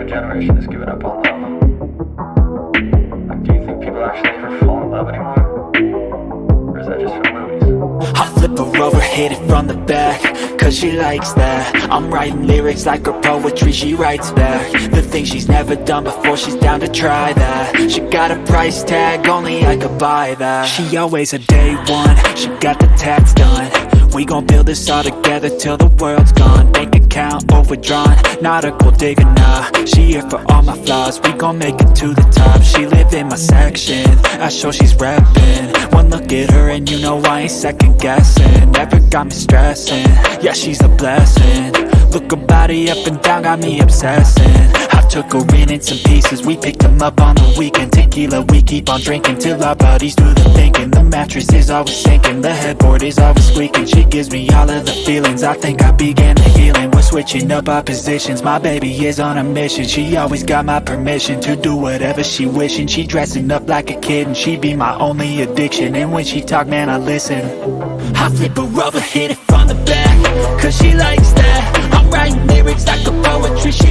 generation has given up on love. Like, do you think people actually ever fall in love anymore? Or is that just for movies? I flip her over, hit it from the back, cause she likes that. I'm writing lyrics like her poetry, she writes back. The things she's never done before, she's down to try that. She got a price tag, only I could buy that. She always a day one, she got the tax done. We gon' build this all together till the world's gone. Bank account overdrawn, not a gold digger, nah. She here for all my flaws, we gon' make it to the top. She live in my section, Ashutosh she's reppin'. One look at her and you know I ain't second guessing. Never got me stressing, yeah she's a blessing. Look her body up and down, got me obsessing. I took her in some pieces, we picked them up on the weekend. Tequila, we keep on drinking till our bodies do the thinking. The mattress is always sinking, the headboard is always squeaking. She gives me all of the feelings, I think I began the healing. We're switching up our positions, my baby is on a mission. She always got my permission to do whatever she wishing. She dressing up like a kid and she be my only addiction. And when she talk, man, I listen. I flip her over, hit it from the back, cause she likes that. I'm writing lyrics like a poetry, she